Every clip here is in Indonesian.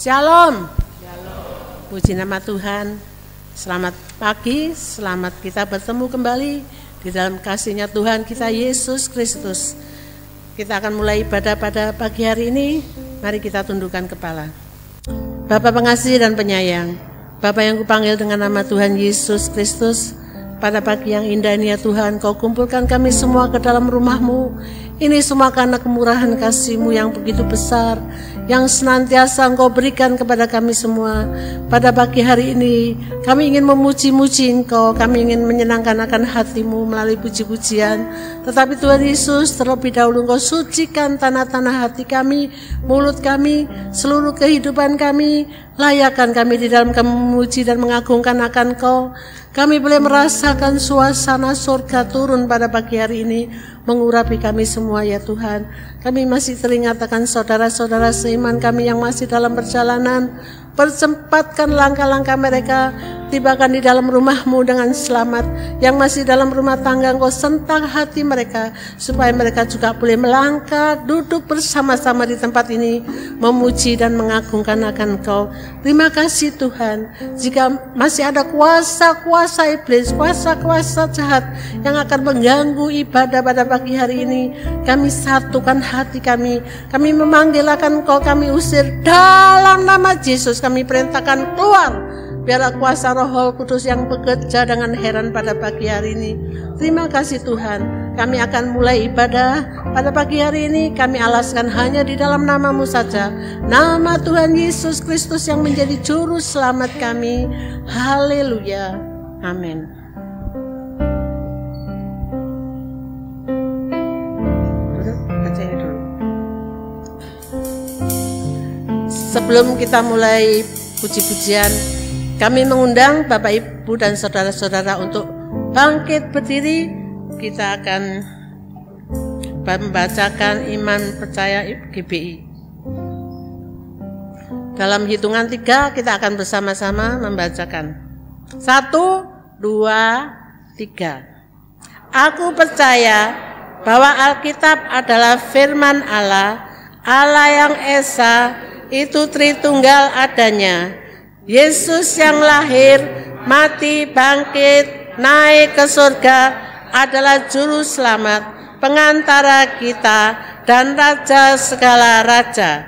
Shalom. Puji nama Tuhan. Selamat pagi, selamat kita bertemu kembali di dalam kasih-Nya Tuhan kita Yesus Kristus. Kita akan mulai ibadah pada pagi hari ini. Mari kita tundukkan kepala. Bapa pengasih dan penyayang, Bapa yang kupanggil dengan nama Tuhan Yesus Kristus, pada pagi yang indah ini ya Tuhan, Kau kumpulkan kami semua ke dalam rumah-Mu. Ini semua karena kemurahan kasih-Mu yang begitu besar, yang senantiasa Engkau berikan kepada kami semua. Pada pagi hari ini, kami ingin memuji-muji Engkau, kami ingin menyenangkan akan hati-Mu melalui puji-pujian. Tetapi Tuhan Yesus, terlebih dahulu Engkau sucikan tanah-tanah hati kami, mulut kami, seluruh kehidupan kami, layakkan kami di dalam memuji dan mengagungkan akan Engkau. Kami boleh merasakan suasana surga turun pada pagi hari ini, mengurapi kami semua ya Tuhan. Kami masih teringat akan saudara-saudara seiman kami yang masih dalam perjalanan. Percepatkan langkah-langkah mereka, tibakan di dalam rumah-Mu dengan selamat. Yang masih dalam rumah tangga, Engkau sentak hati mereka, supaya mereka juga boleh melangkah, duduk bersama-sama di tempat ini, memuji dan mengagungkan akan Engkau. Terima kasih Tuhan. Jika masih ada kuasa-kuasa iblis, kuasa-kuasa jahat yang akan mengganggu ibadah pada pagi hari ini, kami satukan hati kami. Kami memanggil akan Engkau, kami usir dalam nama Yesus. Kami perintahkan keluar. Biarlah kuasa Roh Kudus yang bekerja dengan heran pada pagi hari ini. Terima kasih Tuhan. Kami akan mulai ibadah pada pagi hari ini. Kami alaskan hanya di dalam nama-Mu saja. Nama Tuhan Yesus Kristus yang menjadi juru selamat kami. Haleluya. Amin. Sebelum kita mulai puji-pujian, kami mengundang Bapak Ibu dan saudara-saudara untuk bangkit berdiri. Kita akan membacakan iman percaya GBI. Dalam hitungan 3 kita akan bersama-sama membacakan. 1, 2, 3. Aku percaya bahwa Alkitab adalah firman Allah, Allah yang Esa, itu Tritunggal adanya. Yesus yang lahir, mati, bangkit, naik ke surga adalah juru selamat, pengantara kita dan raja segala raja.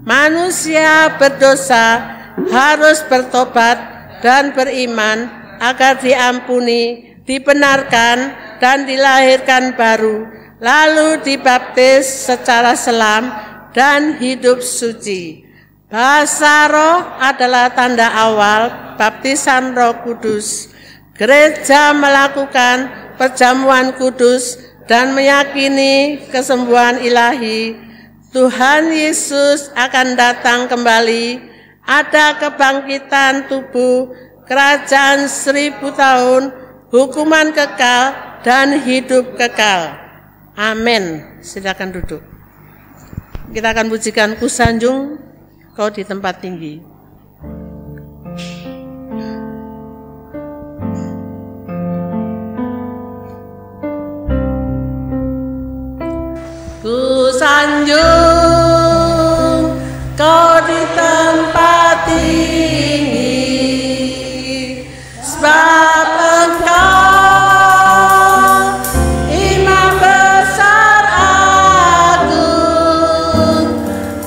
Manusia berdosa harus bertobat dan beriman agar diampuni, dibenarkan dan dilahirkan baru, lalu dibaptis secara selam dan hidup suci. Bahasa roh adalah tanda awal baptisan Roh Kudus. Gereja melakukan perjamuan kudus dan meyakini kesembuhan ilahi. Tuhan Yesus akan datang kembali. Ada kebangkitan tubuh, kerajaan 1000 tahun, hukuman kekal dan hidup kekal. Amin. Silakan duduk. Kita akan pujikan Ku Sanjung Kau di tempat tinggi. Ku sanjung Kau di tempat tinggi, sebab Engkau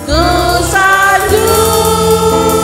Ku sanjung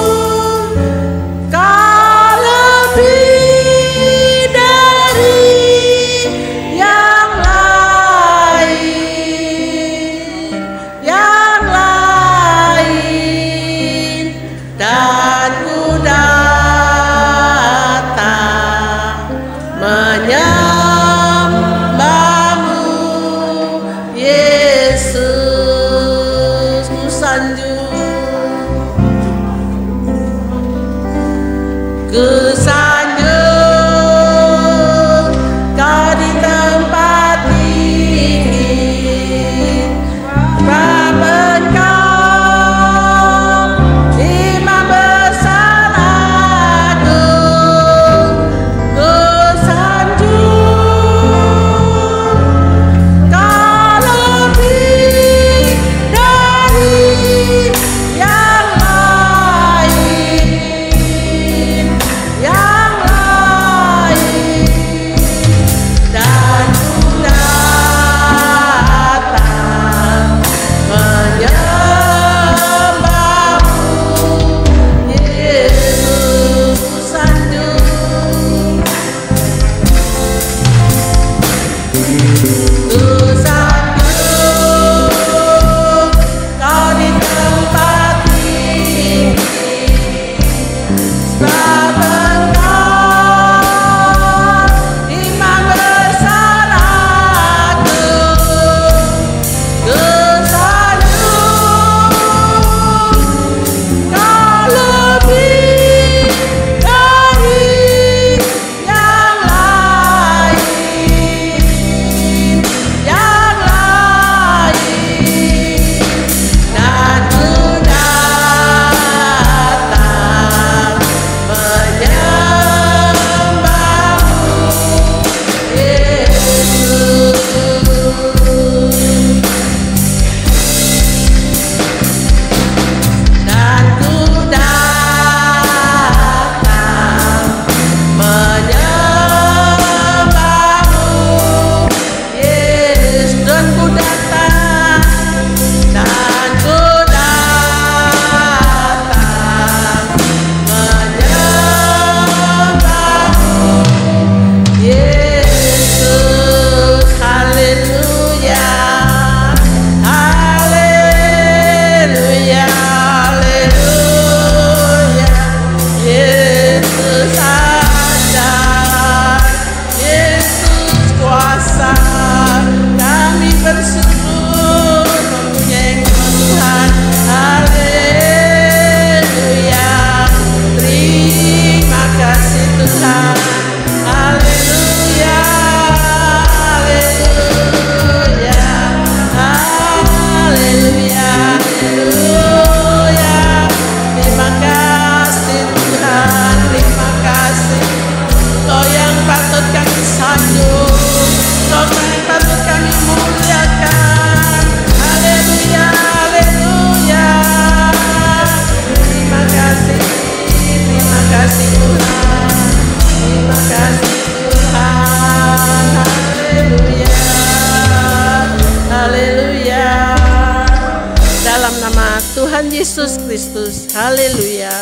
Tuhan Yesus Kristus. Haleluya.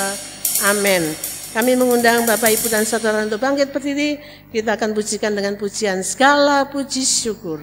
Amin. Kami mengundang Bapak, Ibu, dan Saudara untuk bangkit berdiri. Kita akan pujikan dengan pujian segala puji syukur.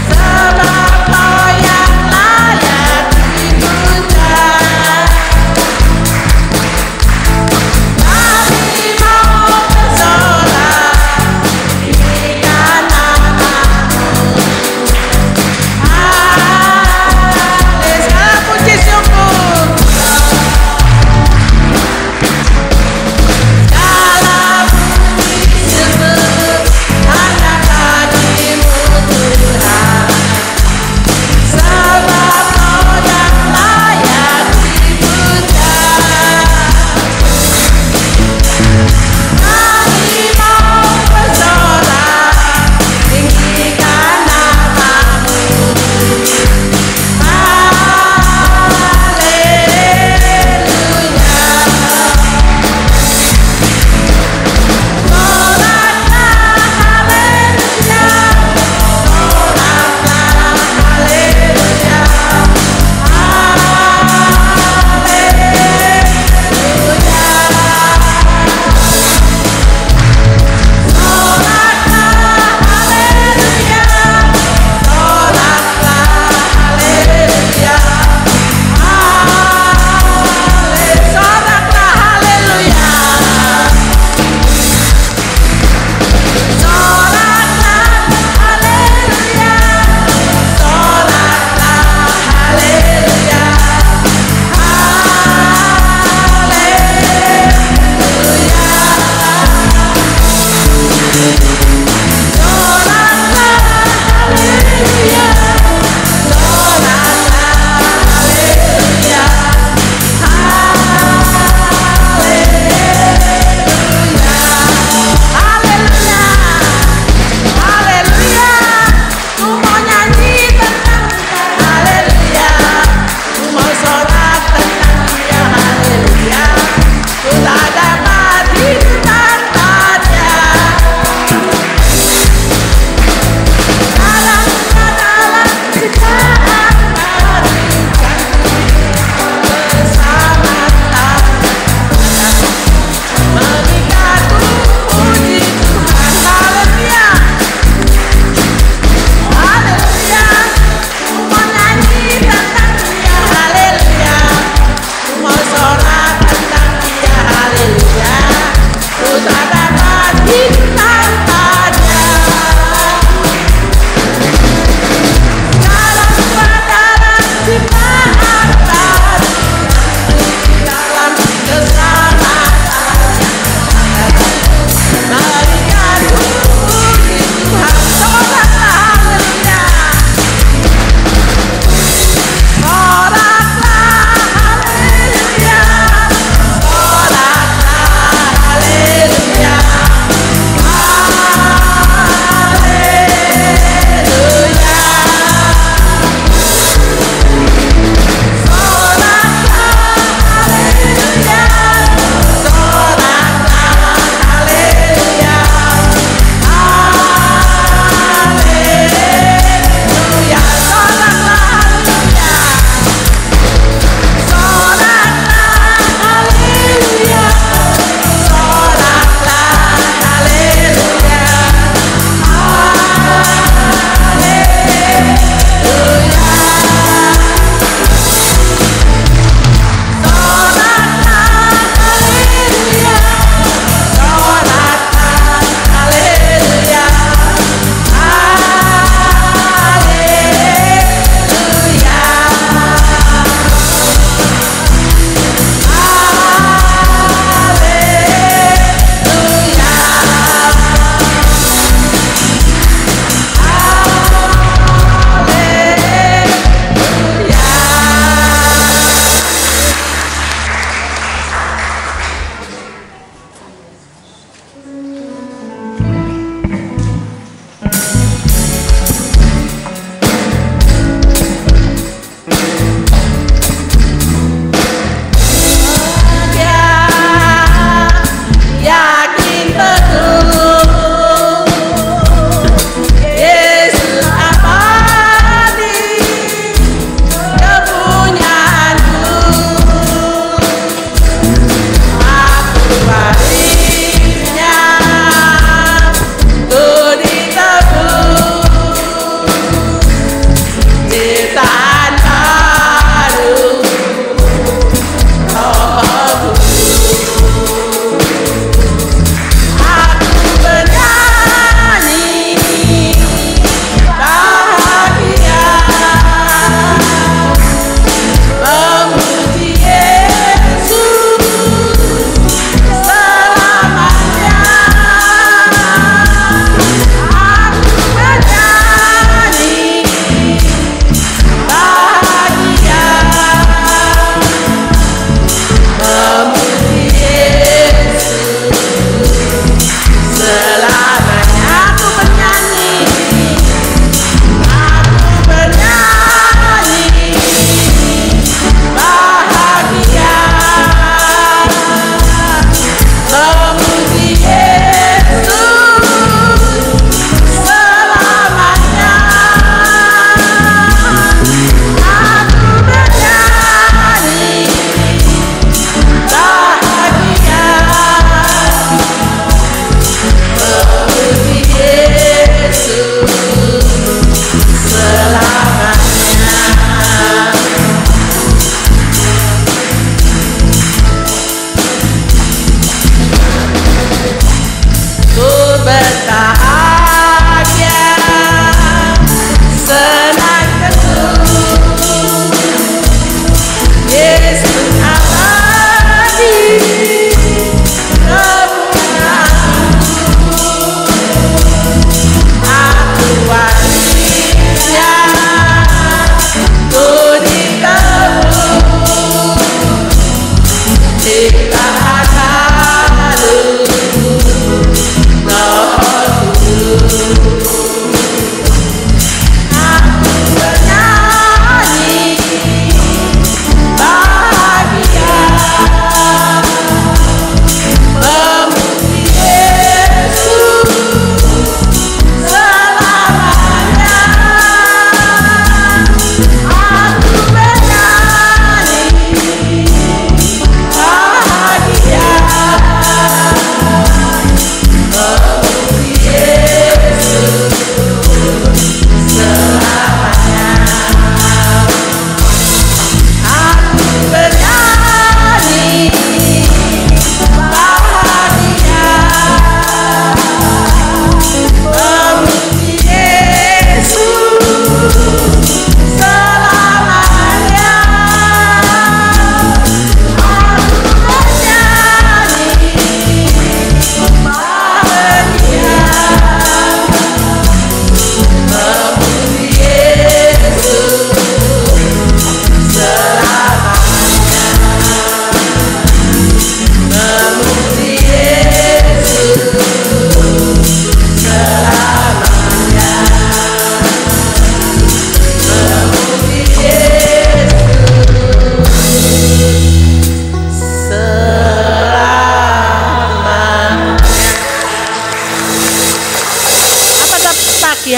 Sebab Kau yang layak dipuja.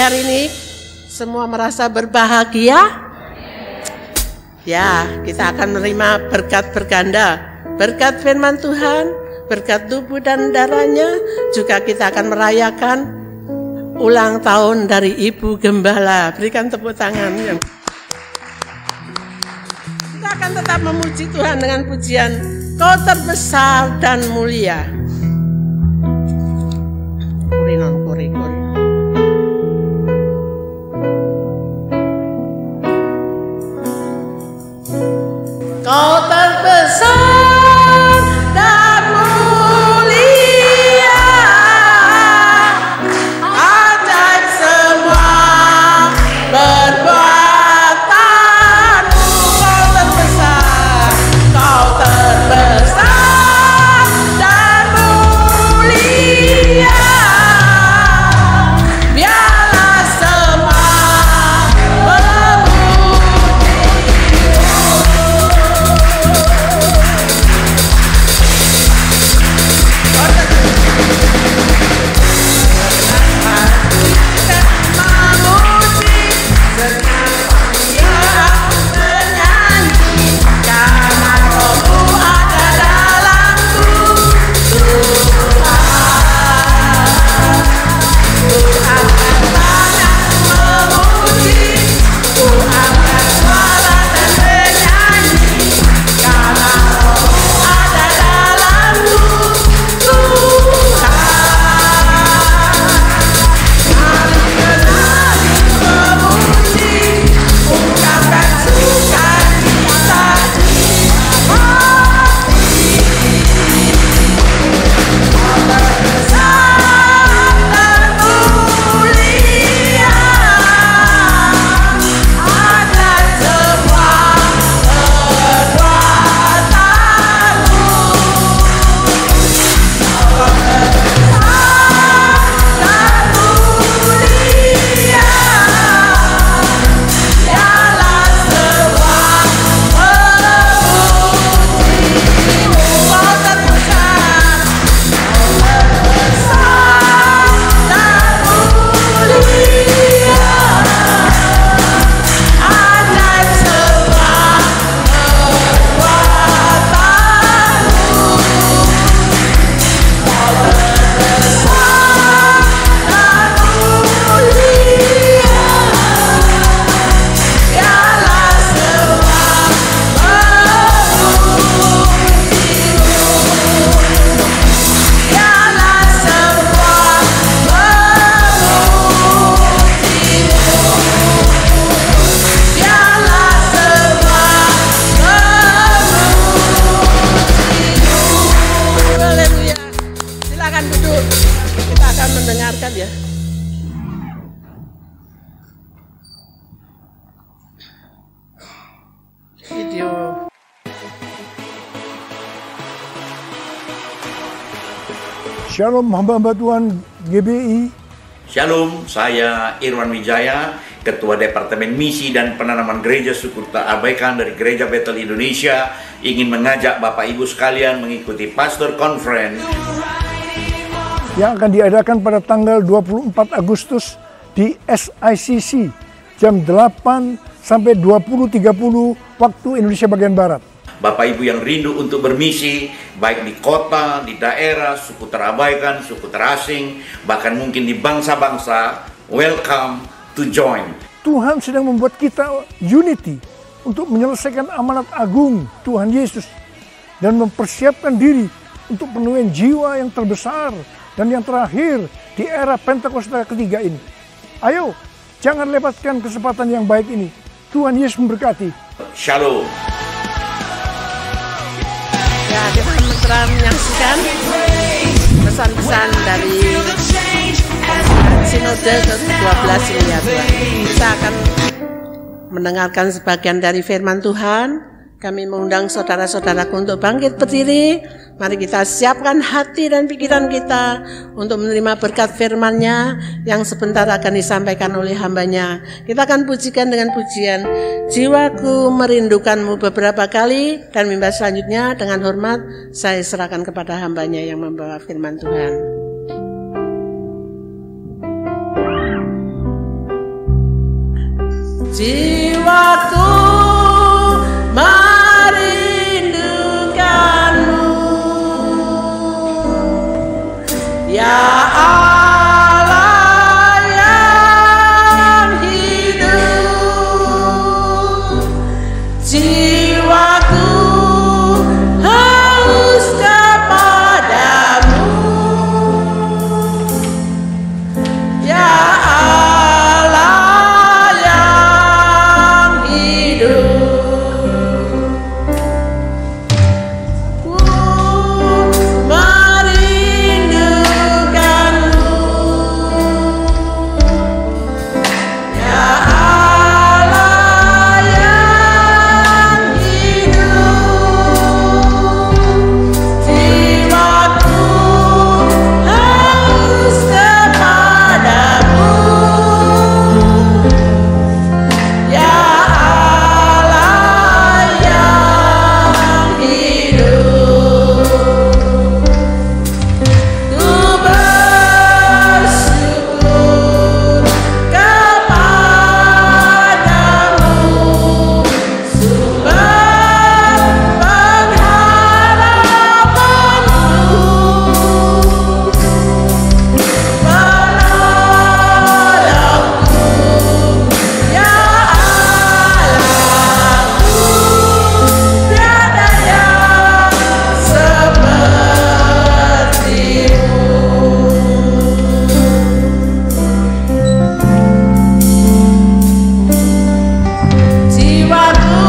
hari ini semua merasa berbahagia? Ya, kita akan menerima berkat berganda, berkat firman Tuhan, berkat tubuh dan darahnya. Juga kita akan merayakan ulang tahun dari Ibu Gembala. Berikan tepuk tangan. Kita akan tetap memuji Tuhan dengan pujian Kau terbesar dan mulia. Kuri. Kau terbesar dan mulia, ajaib semua perbuatanmu. Kau terbesar dan mulia, biarlah semua mendengarkan ya. Video. Shalom hamba-hamba Tuhan GBI. Shalom, saya Irwan Wijaya, Ketua Departemen Misi dan Penanaman Gereja Suku Tak Abaikan dari Gereja Bethel Indonesia, ingin mengajak Bapak Ibu sekalian mengikuti Pastor Conference yang akan diadakan pada tanggal 24 Agustus di SICC jam 8 sampai 20.30 waktu Indonesia bagian Barat. Bapak Ibu yang rindu untuk bermisi, baik di kota, di daerah, suku terabaikan, suku terasing, bahkan mungkin di bangsa-bangsa, welcome to join. Tuhan sedang membuat kita unity untuk menyelesaikan amanat agung Tuhan Yesus dan mempersiapkan diri untuk penuaian jiwa yang terbesar dan yang terakhir di era Pentakosta ketiga ini. Ayo, jangan lewatkan kesempatan yang baik ini. Tuhan Yesus memberkati. Shalom. Ya, kita telah menyaksikan pesan-pesan dari Sinode ke-12 ini ya Tuhan. Kita akan mendengarkan sebagian dari firman Tuhan. Kami mengundang saudara-saudaraku untuk bangkit berdiri. Mari kita siapkan hati dan pikiran kita untuk menerima berkat firman-Nya yang sebentar akan disampaikan oleh hamba-Nya. Kita akan pujikan dengan pujian Jiwaku Merindukanmu beberapa kali, dan mimbar selanjutnya dengan hormat saya serahkan kepada hamba-Nya yang membawa firman Tuhan. jiwaku merindukanmu, ya Allah yang hidup. Jiwaku haus kepadamu, ya Allah yang hidup. Ku merindukanmu, ya Allah yang hidup. Jiwaku haus kepadamu, ya Allah yang hidup. Ku bersyukur kepadamu, sumber pengharapanku, penolongku, ya Allahku, tiada yang sepertimu. Jiwaku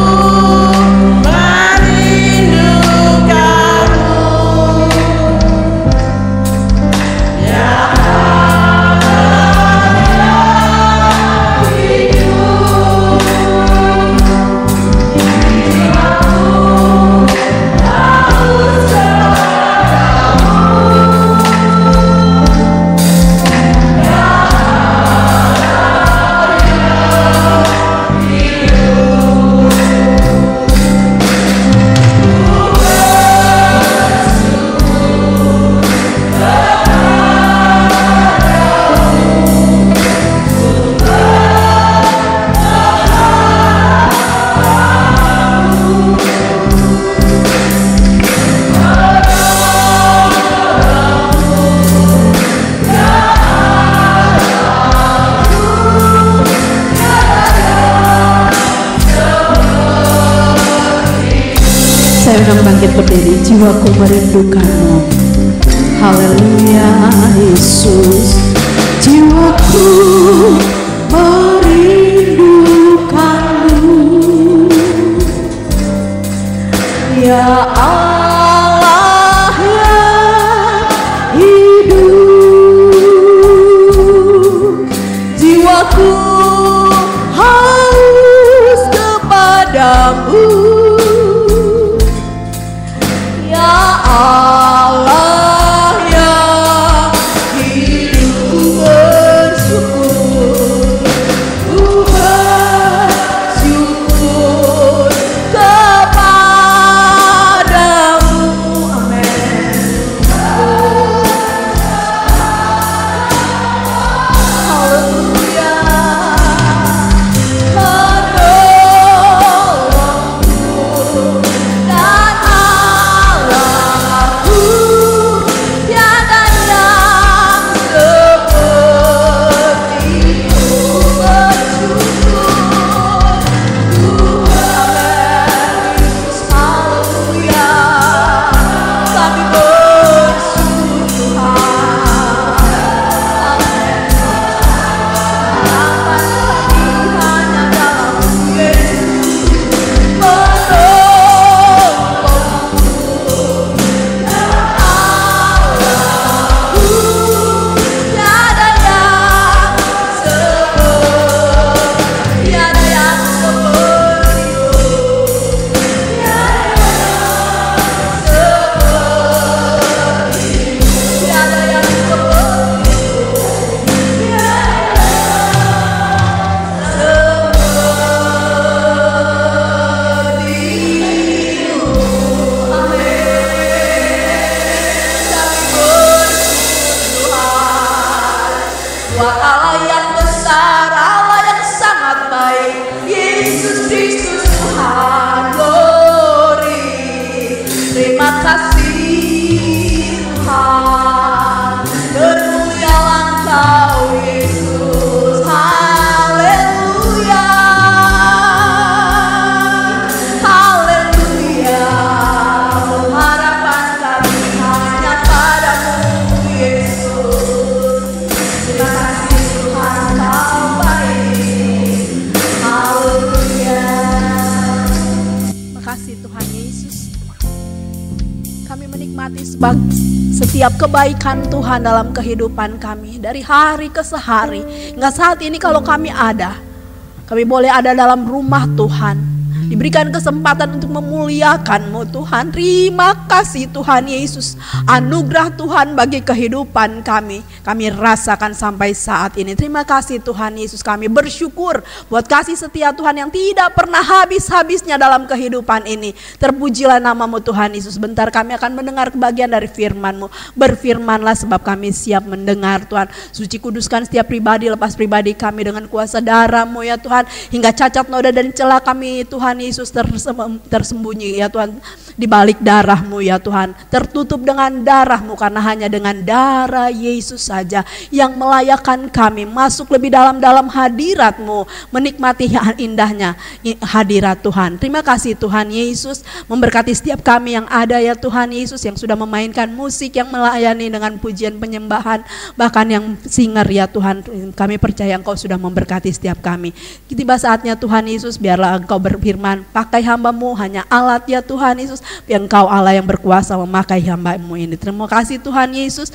merindukanmu, ya Allah yang hidup. Jiwaku haus kepadamu, ya Saya undang bangkit berdiri, jiwaku merindukanmu. Haleluya Yesus. Jiwaku merindukanmu, ya Allah yang hidup. Jiwaku haus kepadamu, ya Allah yang hidup. Bersyukur, bersyukur kepadamu, Tuhan Yesus. Kami menikmati setiap kebaikan Tuhan dalam kehidupan kami dari hari ke hari. Hingga saat ini kalau kami boleh ada dalam rumah Tuhan. Diberikan kesempatan untuk memuliakan-Mu Tuhan. Terima kasih Tuhan Yesus. Anugerah Tuhan bagi kehidupan kami rasakan sampai saat ini. Terima kasih Tuhan Yesus. Kami bersyukur buat kasih setia Tuhan yang tidak pernah habis-habisnya dalam kehidupan ini. Terpujilah nama-Mu Tuhan Yesus. Bentar kami akan mendengar kebagian dari firman-Mu. Berfirmanlah sebab kami siap mendengar Tuhan. Suci kuduskan setiap pribadi, lepas pribadi kami dengan kuasa darah-Mu ya Tuhan. Hingga cacat, noda dan celah kami Tuhan Yesus tersembunyi ya Tuhan di balik darah-Mu ya Tuhan, tertutup dengan darah-Mu, karena hanya dengan darah Yesus saja yang melayakkan kami masuk lebih dalam hadirat-Mu, menikmati indahnya hadirat Tuhan. Terima kasih Tuhan Yesus, memberkati setiap kami yang ada ya Tuhan Yesus, yang sudah memainkan musik, yang melayani dengan pujian penyembahan, bahkan yang singer ya Tuhan. Kami percaya Engkau sudah memberkati setiap kami. Tiba saatnya Tuhan Yesus, biarlah Engkau berfirman, pakai hamba-Mu hanya alat ya Tuhan Yesus. Biar Engkau Allah yang berkuasa memakai hamba-Mu ini. Terima kasih Tuhan Yesus.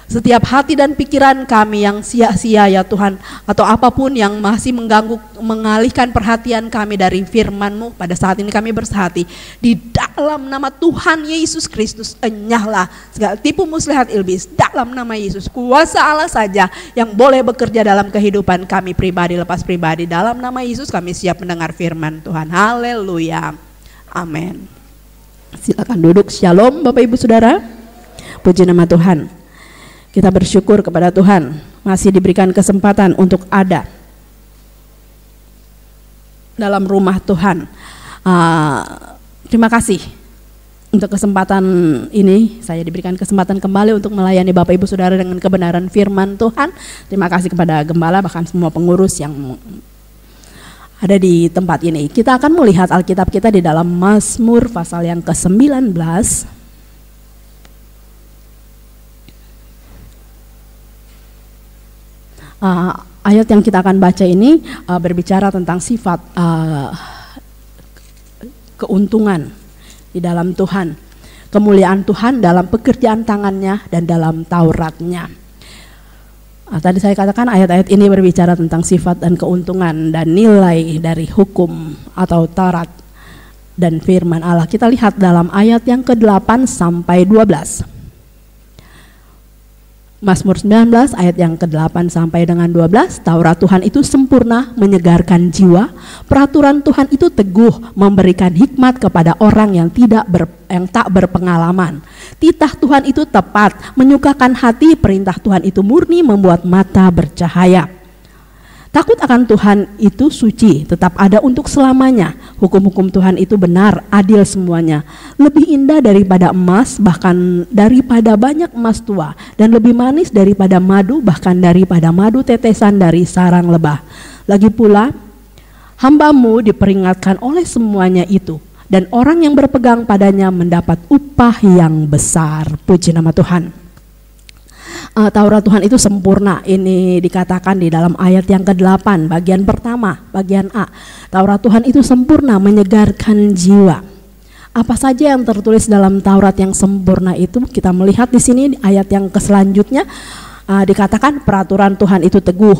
Setiap hati dan pikiran kami yang sia-sia ya Tuhan, atau apapun yang masih mengganggu, mengalihkan perhatian kami dari firman-Mu, pada saat ini kami bersehati di dalam nama Tuhan Yesus Kristus. Enyahlah segala tipu muslihat iblis dalam nama Yesus. Kuasa Allah saja yang boleh bekerja dalam kehidupan kami pribadi lepas pribadi. Dalam nama Yesus kami siap mendengar firman Tuhan. Haleluya. Amin. Silakan duduk. Shalom Bapak Ibu Saudara. Puji nama Tuhan. Kita bersyukur kepada Tuhan masih diberikan kesempatan untuk ada dalam rumah Tuhan. Terima kasih untuk kesempatan ini. Saya diberikan kesempatan kembali untuk melayani Bapak Ibu Saudara dengan kebenaran firman Tuhan. Terima kasih kepada gembala, bahkan semua pengurus yang ada di tempat ini. Kita akan melihat Alkitab kita di dalam Mazmur pasal yang ke-19. Ayat yang kita akan baca ini berbicara tentang sifat keuntungan di dalam Tuhan, kemuliaan Tuhan dalam pekerjaan tangannya dan dalam Tauratnya. Tadi saya katakan ayat-ayat ini berbicara tentang sifat dan keuntungan dan nilai dari hukum atau Taurat dan firman Allah. Kita lihat dalam ayat yang ke-8 sampai 12. Mazmur 19 ayat yang ke-8 sampai dengan 12. Taurat Tuhan itu sempurna, menyegarkan jiwa. Peraturan Tuhan itu teguh, memberikan hikmat kepada orang yang tak berpengalaman. Titah Tuhan itu tepat, menyukakan hati. Perintah Tuhan itu murni, membuat mata bercahaya. Takut akan Tuhan itu suci, tetap ada untuk selamanya. Hukum-hukum Tuhan itu benar, adil semuanya. Lebih indah daripada emas, bahkan daripada banyak emas tua. Dan lebih manis daripada madu, bahkan daripada madu tetesan dari sarang lebah. Lagi pula, hamba-Mu diperingatkan oleh semuanya itu. Dan orang yang berpegang padanya mendapat upah yang besar. Puji nama Tuhan. Taurat Tuhan itu sempurna. Ini dikatakan di dalam ayat yang ke-8 bagian pertama, bagian A. Taurat Tuhan itu sempurna, menyegarkan jiwa. Apa saja yang tertulis dalam Taurat yang sempurna itu? Kita melihat di sini di ayat yang selanjutnya dikatakan peraturan Tuhan itu teguh.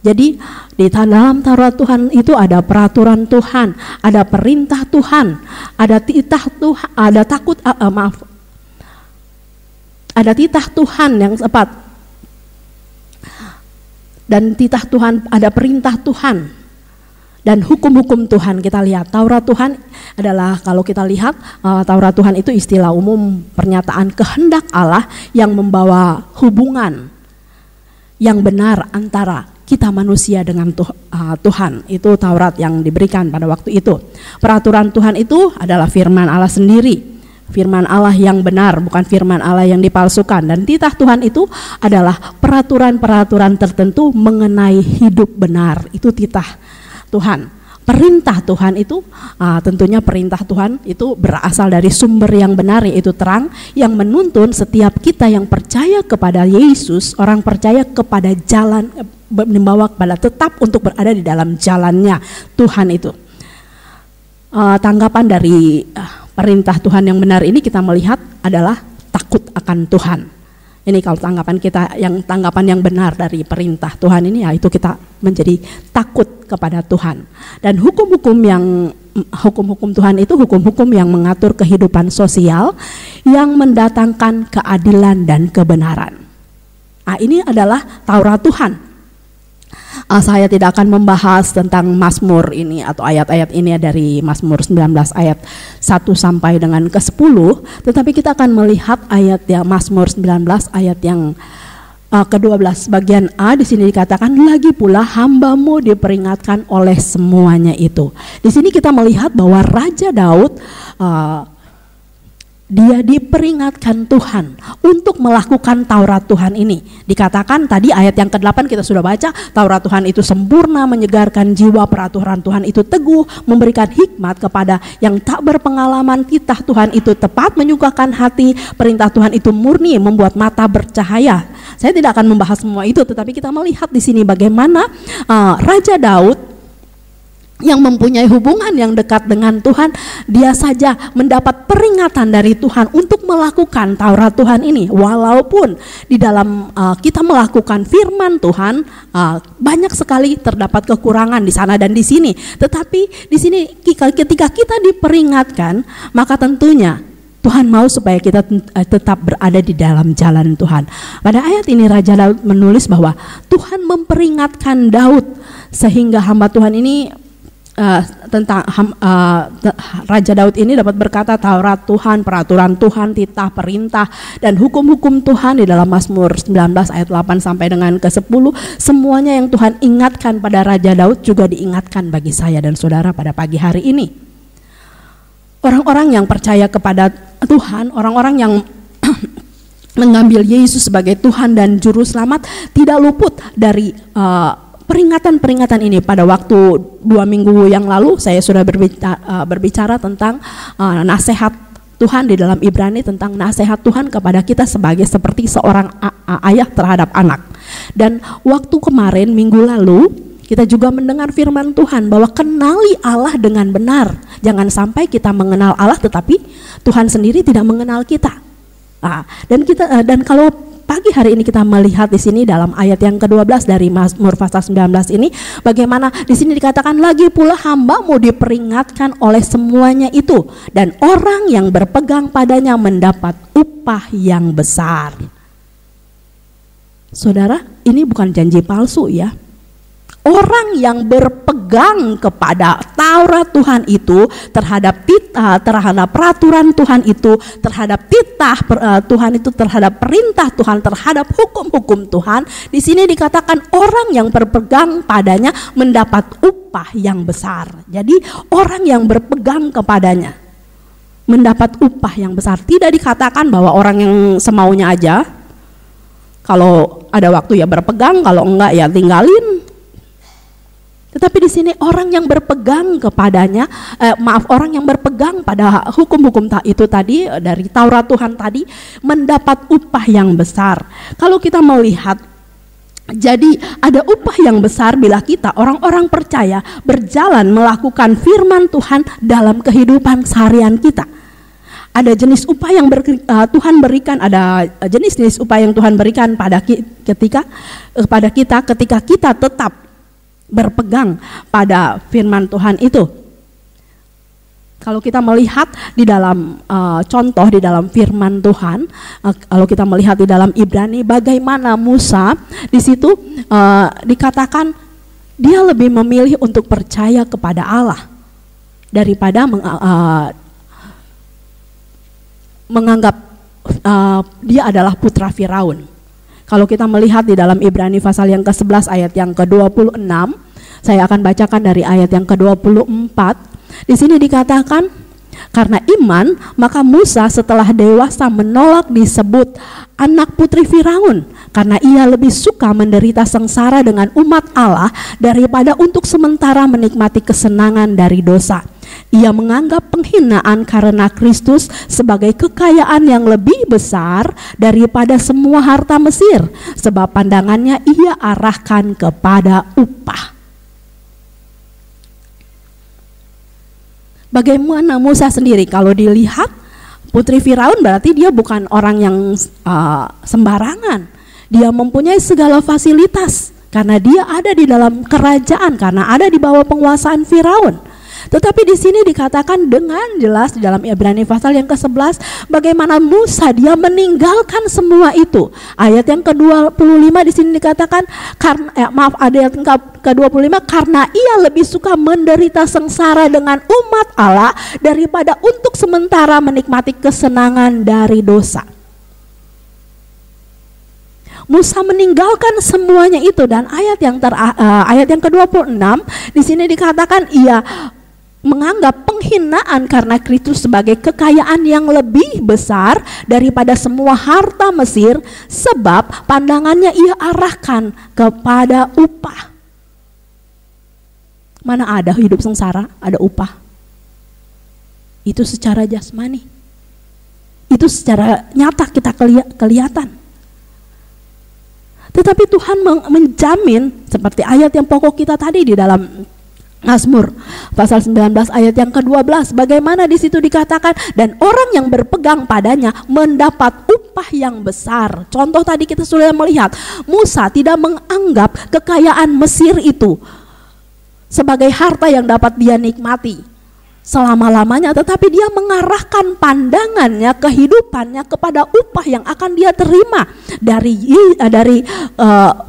Jadi di dalam Taurat Tuhan itu ada peraturan Tuhan, ada perintah Tuhan, ada titah Tuhan, ada ada titah Tuhan yang tepat, dan titah Tuhan, ada perintah Tuhan dan hukum-hukum Tuhan. Kita lihat Taurat Tuhan adalah, kalau kita lihat Taurat Tuhan itu istilah umum pernyataan kehendak Allah yang membawa hubungan yang benar antara kita manusia dengan Tuhan. Itu Taurat yang diberikan pada waktu itu. Peraturan Tuhan itu adalah firman Allah sendiri. Firman Allah yang benar, bukan firman Allah yang dipalsukan. Dan titah Tuhan itu adalah peraturan-peraturan tertentu mengenai hidup benar. Itu titah Tuhan. Perintah Tuhan itu tentunya perintah Tuhan itu berasal dari sumber yang benar, yaitu terang, yang menuntun setiap kita yang percaya kepada Yesus, orang percaya kepada jalan, membawa kepada tetap untuk berada di dalam jalannya Tuhan itu. Tanggapan dari perintah Tuhan yang benar ini kita melihat adalah takut akan Tuhan. Ini kalau tanggapan yang benar dari perintah Tuhan ini, yaitu kita menjadi takut kepada Tuhan. Dan hukum-hukum Tuhan itu hukum-hukum yang mengatur kehidupan sosial yang mendatangkan keadilan dan kebenaran. Ini adalah Taurat Tuhan. Saya tidak akan membahas tentang Mazmur ini atau ayat-ayat ini dari Mazmur 19 ayat 1 sampai dengan ke-10, tetapi kita akan melihat ayat yang Mazmur 19 ayat yang ke-12 bagian A. Di sini dikatakan, lagi pula hambamu diperingatkan oleh semuanya itu. Di sini kita melihat bahwa Raja Daud dia diperingatkan Tuhan untuk melakukan Taurat Tuhan ini. Dikatakan tadi ayat yang ke-8 kita sudah baca, Taurat Tuhan itu sempurna, menyegarkan jiwa, peraturan Tuhan itu teguh, memberikan hikmat kepada yang tak berpengalaman, titah Tuhan itu tepat, menyukakan hati, perintah Tuhan itu murni, membuat mata bercahaya. Saya tidak akan membahas semua itu, tetapi kita melihat di sini bagaimana Raja Daud yang mempunyai hubungan yang dekat dengan Tuhan, dia saja mendapat peringatan dari Tuhan untuk melakukan Taurat Tuhan ini. Walaupun di dalam kita melakukan firman Tuhan, banyak sekali terdapat kekurangan di sana dan di sini. Tetapi di sini ketika kita diperingatkan, maka tentunya Tuhan mau supaya kita tetap berada di dalam jalan Tuhan. Pada ayat ini Raja Daud menulis bahwa Tuhan memperingatkan Daud, sehingga hamba Tuhan ini Raja Daud ini dapat berkata Taurat Tuhan, peraturan Tuhan, titah, perintah, dan hukum-hukum Tuhan di dalam Mazmur 19 ayat 8 sampai dengan ke-10. Semuanya yang Tuhan ingatkan pada Raja Daud juga diingatkan bagi saya dan saudara pada pagi hari ini. Orang-orang yang percaya kepada Tuhan, orang-orang yang mengambil Yesus sebagai Tuhan dan Juru Selamat, tidak luput dari peringatan-peringatan ini. Pada waktu 2 minggu yang lalu saya sudah berbicara tentang nasihat Tuhan di dalam Ibrani, tentang nasihat Tuhan kepada kita seperti seorang ayah terhadap anak. Dan waktu kemarin minggu lalu kita juga mendengar firman Tuhan bahwa kenali Allah dengan benar. Jangan sampai kita mengenal Allah tetapi Tuhan sendiri tidak mengenal kita. Dan kalau pagi hari ini kita melihat di sini dalam ayat yang ke-12 dari Mazmur pasal 19 ini, bagaimana di sini dikatakan, lagi pula hambamu diperingatkan oleh semuanya itu, dan orang yang berpegang padanya mendapat upah yang besar. Saudara, ini bukan janji palsu ya. Orang yang berpegang kepada Taurat Tuhan itu, terhadap titah, terhadap peraturan Tuhan itu, terhadap titah Tuhan itu, terhadap perintah Tuhan, terhadap hukum-hukum Tuhan, di sini dikatakan orang yang berpegang padanya mendapat upah yang besar. Jadi orang yang berpegang kepadanya mendapat upah yang besar. Tidak dikatakan bahwa orang yang semaunya aja, kalau ada waktu ya berpegang, kalau enggak ya tinggalin. Tetapi di sini orang yang berpegang kepadanya, orang yang berpegang pada hukum-hukum itu tadi dari Taurat Tuhan tadi mendapat upah yang besar. Kalau kita melihat, jadi ada upah yang besar bila kita orang-orang percaya berjalan melakukan firman Tuhan dalam kehidupan seharian kita. Ada jenis upah yang Tuhan berikan, ada jenis-jenis upah yang Tuhan berikan ketika kita tetap berpegang pada firman Tuhan itu. Kalau kita melihat di dalam contoh di dalam firman Tuhan, kalau kita melihat di dalam Ibrani, bagaimana Musa di situ dikatakan dia lebih memilih untuk percaya kepada Allah daripada menganggap dia adalah putra Firaun. Kalau kita melihat di dalam Ibrani pasal yang ke-11 ayat yang ke-26, saya akan bacakan dari ayat yang ke-24. Di sini dikatakan, karena iman maka Musa setelah dewasa menolak disebut anak putri Firaun, karena ia lebih suka menderita sengsara dengan umat Allah daripada untuk sementara menikmati kesenangan dari dosa. Ia menganggap penghinaan karena Kristus sebagai kekayaan yang lebih besar daripada semua harta Mesir, sebab pandangannya ia arahkan kepada upah. Bagaimana Musa sendiri? Kalau dilihat putri Firaun berarti dia bukan orang yang sembarangan. Dia mempunyai segala fasilitas karena dia ada di dalam kerajaan, karena ada di bawah penguasaan Firaun. Tetapi di sini dikatakan dengan jelas di dalam Ibrani pasal yang ke-11 bagaimana Musa dia meninggalkan semua itu. Ayat yang ke-25 di sini dikatakan ayat yang ke-25 karena ia lebih suka menderita sengsara dengan umat Allah daripada untuk sementara menikmati kesenangan dari dosa. Musa meninggalkan semuanya itu, dan ayat yang ke-26 di sini dikatakan ia menganggap penghinaan karena Kristus sebagai kekayaan yang lebih besar daripada semua harta Mesir, sebab pandangannya ia arahkan kepada upah. Mana ada hidup sengsara, ada upah. Itu secara jasmani. Itu secara nyata kita kelihatan. Tetapi Tuhan menjamin seperti ayat yang pokok kita tadi di dalam Mazmur pasal 19 ayat yang ke-12, bagaimana di situ dikatakan dan orang yang berpegang padanya mendapat upah yang besar. Contoh tadi kita sudah melihat Musa tidak menganggap kekayaan Mesir itu sebagai harta yang dapat dia nikmati selama-lamanya, tetapi dia mengarahkan pandangannya, kehidupannya kepada upah yang akan dia terima dari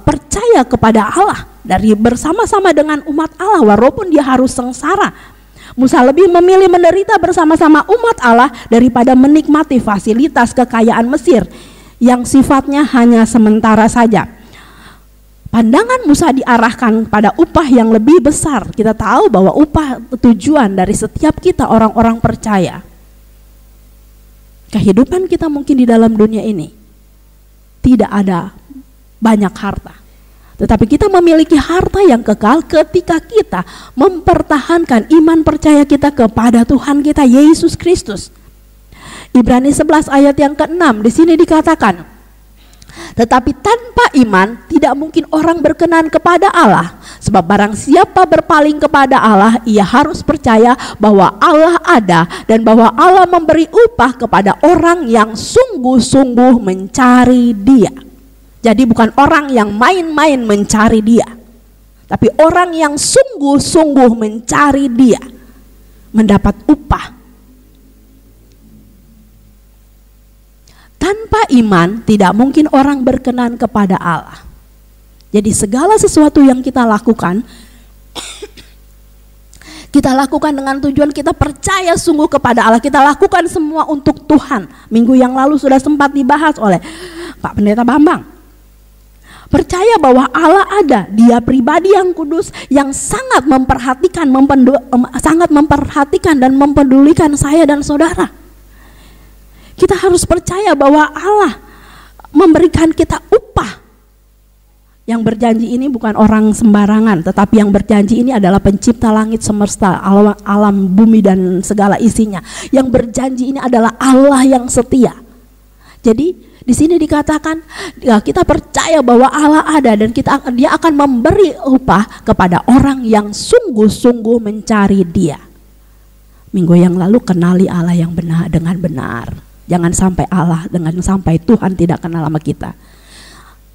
percaya kepada Allah, dari bersama-sama dengan umat Allah walaupun dia harus sengsara. Musa lebih memilih menderita bersama-sama umat Allah daripada menikmati fasilitas kekayaan Mesir yang sifatnya hanya sementara saja. Pandangan Musa diarahkan pada upah yang lebih besar. Kita tahu bahwa upah tujuan dari setiap kita orang-orang percaya. Kehidupan kita mungkin di dalam dunia ini tidak ada banyak harta. Tetapi kita memiliki harta yang kekal ketika kita mempertahankan iman percaya kita kepada Tuhan kita Yesus Kristus. Ibrani 11 ayat yang ke-6 di sini dikatakan, tetapi tanpa iman tidak mungkin orang berkenan kepada Allah. Sebab barang siapa berpaling kepada Allah, ia harus percaya bahwa Allah ada dan bahwa Allah memberi upah kepada orang yang sungguh-sungguh mencari Dia. Jadi bukan orang yang main-main mencari Dia, tapi orang yang sungguh-sungguh mencari Dia mendapat upah. Tanpa iman tidak mungkin orang berkenan kepada Allah. Jadi segala sesuatu yang kita lakukan dengan tujuan kita percaya sungguh kepada Allah. Kita lakukan semua untuk Tuhan. Minggu yang lalu sudah sempat dibahas oleh Pak Pendeta Bambang. Percaya bahwa Allah ada, Dia pribadi yang kudus, yang sangat memperhatikan dan mempedulikan saya dan saudara. Kita harus percaya bahwa Allah memberikan kita upah. Yang berjanji ini bukan orang sembarangan, tetapi yang berjanji ini adalah pencipta langit semesta, alam bumi dan segala isinya. Yang berjanji ini adalah Allah yang setia. Jadi di sini dikatakan ya, kita percaya bahwa Allah ada dan Dia akan memberi upah kepada orang yang sungguh-sungguh mencari Dia. Minggu yang lalu kenali Allah yang benar dengan benar. Jangan sampai Tuhan tidak kenal sama kita.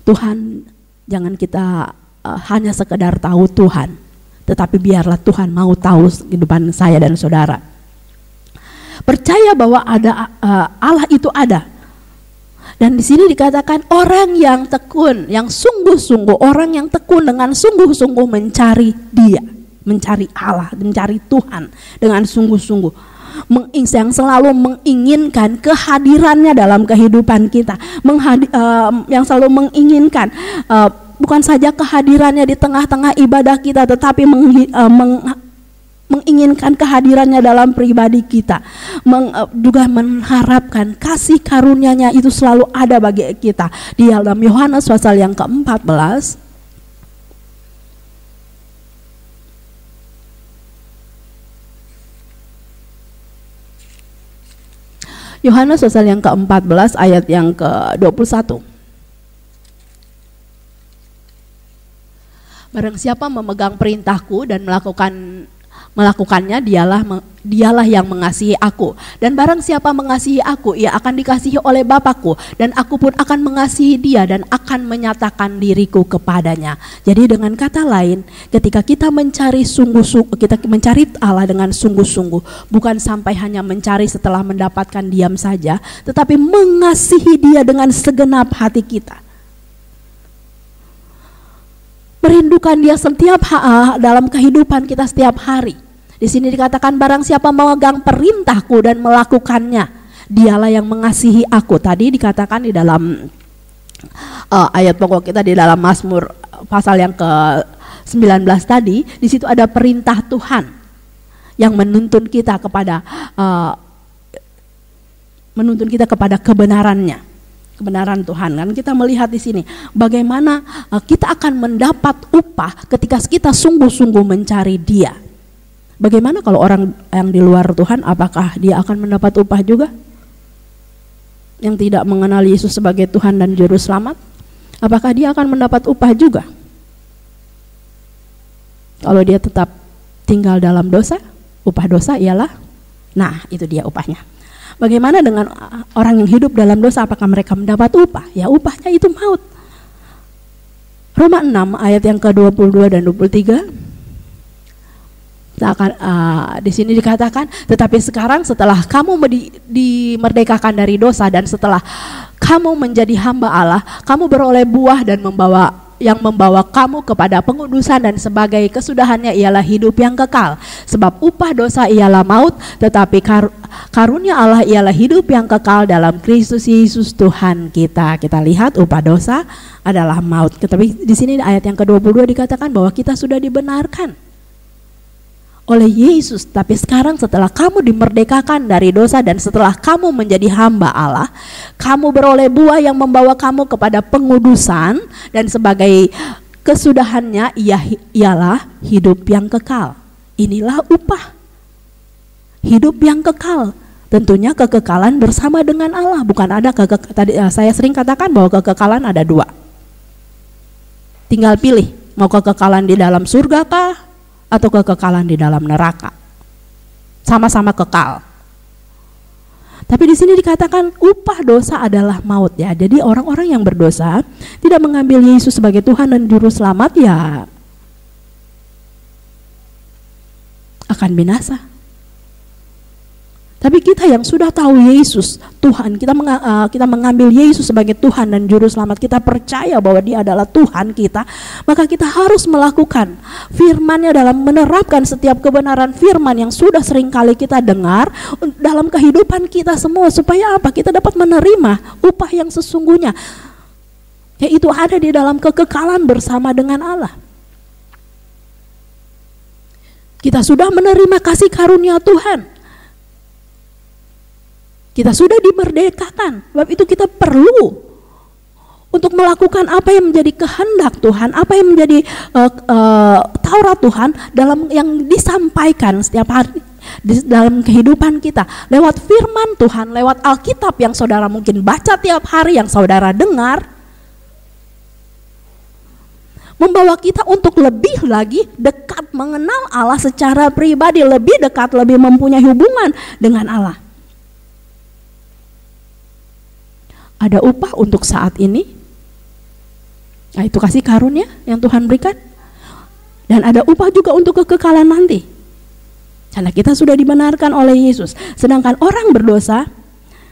Tuhan, jangan kita hanya sekedar tahu Tuhan, tetapi biarlah Tuhan mau tahu kehidupan saya dan saudara. Percaya bahwa ada Allah itu ada. Dan di sini dikatakan orang yang tekun, yang sungguh-sungguh, orang yang tekun dengan sungguh-sungguh mencari Dia, mencari Allah, mencari Tuhan dengan sungguh-sungguh. Yang selalu menginginkan kehadirannya dalam kehidupan kita, yang selalu menginginkan bukan saja kehadirannya di tengah-tengah ibadah kita, tetapi menginginkan kehadirannya dalam pribadi kita, juga mengharapkan kasih karunia-Nya itu selalu ada bagi kita. Di dalam Yohanes pasal yang ke-14 Yohanes pasal yang ke-14 ayat yang ke-21. Barang siapa memegang perintahku dan melakukan melakukannya, dialah yang mengasihi aku. Dan barang siapa mengasihi aku, ia akan dikasihi oleh Bapakku, dan aku pun akan mengasihi dia dan akan menyatakan diriku kepadanya. Jadi dengan kata lain, ketika kita mencari sungguh-sungguh, kita mencari Allah dengan sungguh-sungguh, bukan sampai hanya mencari setelah mendapatkan diam saja, tetapi mengasihi dia dengan segenap hati kita. Merindukan dia setiap dalam kehidupan kita setiap hari. Di sini dikatakan barang siapa memegang perintahku dan melakukannya, dialah yang mengasihi aku. Tadi dikatakan di dalam ayat pokok kita di dalam Mazmur pasal yang ke-19 tadi, di situ ada perintah Tuhan yang menuntun kita kepada kebenarannya, kebenaran Tuhan. Kan kita melihat di sini bagaimana kita akan mendapat upah ketika kita sungguh-sungguh mencari Dia. Bagaimana kalau orang yang di luar Tuhan, apakah dia akan mendapat upah juga? Yang tidak mengenal Yesus sebagai Tuhan dan Juru Selamat, apakah dia akan mendapat upah juga? Kalau dia tetap tinggal dalam dosa, upah dosa ialah, nah itu dia upahnya. Bagaimana dengan orang yang hidup dalam dosa, apakah mereka mendapat upah? Ya upahnya itu maut. Roma 6 ayat yang ke-22 dan 23. Di sini dikatakan, tetapi sekarang setelah kamu dimerdekakan dari dosa dan setelah kamu menjadi hamba Allah, kamu beroleh buah dan membawa kamu kepada pengudusan, dan sebagai kesudahannya ialah hidup yang kekal. Sebab upah dosa ialah maut, tetapi karunia Allah ialah hidup yang kekal dalam Kristus Yesus Tuhan kita. Kita lihat upah dosa adalah maut. Tetapi di sini ayat yang ke-22 dikatakan bahwa kita sudah dibenarkan oleh Yesus. Tapi sekarang setelah kamu dimerdekakan dari dosa dan setelah kamu menjadi hamba Allah, kamu beroleh buah yang membawa kamu kepada pengudusan, dan sebagai kesudahannya ialah hidup yang kekal. Inilah upah hidup yang kekal. Tentunya kekekalan bersama dengan Allah, bukan ada tadi saya sering katakan bahwa kekekalan ada dua. Tinggal pilih, mau kekekalan di dalam surga kah atau kekekalan di dalam neraka. Sama-sama kekal. Tapi di sini dikatakan upah dosa adalah maut ya. Jadi orang-orang yang berdosa tidak mengambil Yesus sebagai Tuhan dan Juru Selamat, ya akan binasa. Tapi kita yang sudah tahu Yesus Tuhan, kita mengambil Yesus sebagai Tuhan dan Juru Selamat, kita percaya bahwa Dia adalah Tuhan kita, maka kita harus melakukan firman-Nya dalam menerapkan setiap kebenaran firman yang sudah seringkali kita dengar dalam kehidupan kita semua, supaya apa? Kita dapat menerima upah yang sesungguhnya, yaitu ada di dalam kekekalan bersama dengan Allah. Kita sudah menerima kasih karunia Tuhan. Kita sudah dimerdekakan, sebab itu kita perlu untuk melakukan apa yang menjadi kehendak Tuhan, apa yang menjadi Taurat Tuhan dalam yang disampaikan setiap hari dalam kehidupan kita, lewat firman Tuhan, lewat Alkitab yang saudara mungkin baca tiap hari, yang saudara dengar, membawa kita untuk lebih lagi dekat mengenal Allah secara pribadi, lebih dekat, lebih mempunyai hubungan dengan Allah. Ada upah untuk saat ini, nah, itu kasih karunia yang Tuhan berikan, dan ada upah juga untuk kekekalan nanti, karena kita sudah dibenarkan oleh Yesus. Sedangkan orang berdosa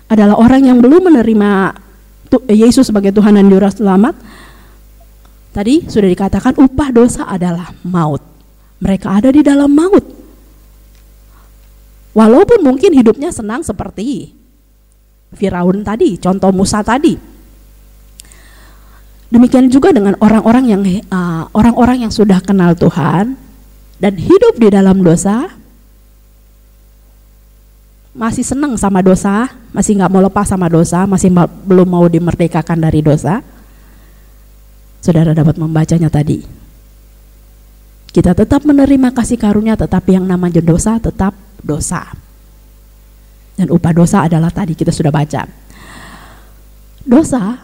adalah orang yang belum menerima Yesus sebagai Tuhan dan Juru Selamat. Tadi sudah dikatakan upah dosa adalah maut. Mereka ada di dalam maut, walaupun mungkin hidupnya senang seperti Firaun tadi, contoh Musa tadi. Demikian juga dengan orang-orang yang sudah kenal Tuhan dan hidup di dalam dosa, masih senang sama dosa, masih nggak mau lepas sama dosa, masih belum mau dimerdekakan dari dosa. Saudara dapat membacanya tadi. Kita tetap menerima kasih karunia, tetapi yang namanya dosa tetap dosa. Dan upah dosa adalah tadi kita sudah baca. Dosa,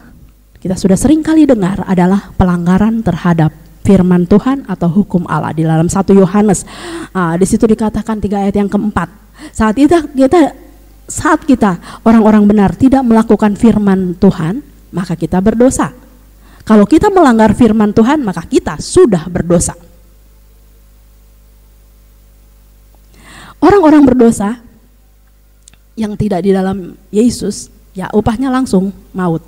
kita sudah sering kali dengar, adalah pelanggaran terhadap firman Tuhan atau hukum Allah. Di dalam 1 Yohanes di situ dikatakan 3 ayat yang keempat, saat kita orang-orang benar tidak melakukan firman Tuhan, maka kita berdosa. Kalau kita melanggar firman Tuhan, maka kita sudah berdosa. Orang-orang berdosa yang tidak di dalam Yesus, ya upahnya langsung maut.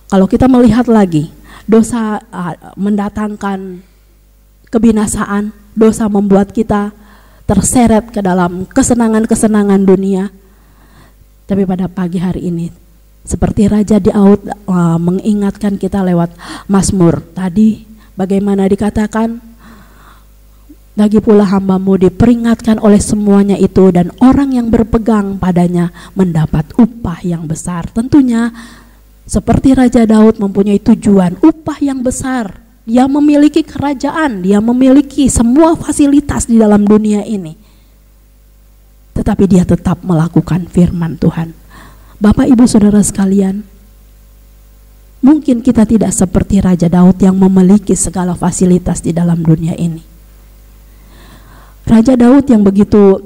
Kalau kita melihat lagi, dosa mendatangkan kebinasaan, dosa membuat kita terseret ke dalam kesenangan-kesenangan dunia. Tapi pada pagi hari ini, seperti Raja Daud mengingatkan kita lewat Mazmur tadi, bagaimana dikatakan, lagi pula hamba-Mu diperingatkan oleh semuanya itu, dan orang yang berpegang padanya mendapat upah yang besar. Tentunya seperti Raja Daud mempunyai tujuan, upah yang besar. Dia memiliki kerajaan, dia memiliki semua fasilitas di dalam dunia ini. Tetapi dia tetap melakukan firman Tuhan. Bapak, Ibu, Saudara sekalian, mungkin kita tidak seperti Raja Daud yang memiliki segala fasilitas di dalam dunia ini. Raja Daud yang begitu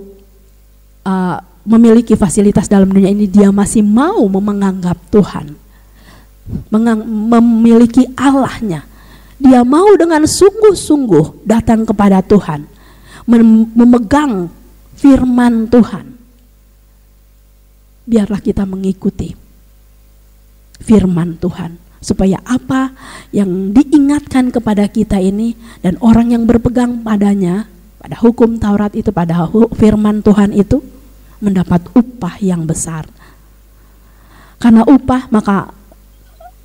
memiliki fasilitas dalam dunia ini, dia masih mau menganggap Tuhan, memiliki Allahnya. Dia mau dengan sungguh-sungguh datang kepada Tuhan, memegang firman Tuhan. Biarlah kita mengikuti firman Tuhan, supaya apa yang diingatkan kepada kita ini, dan orang yang berpegang padanya, pada hukum Taurat itu, pada firman Tuhan itu, mendapat upah yang besar. Karena upah, maka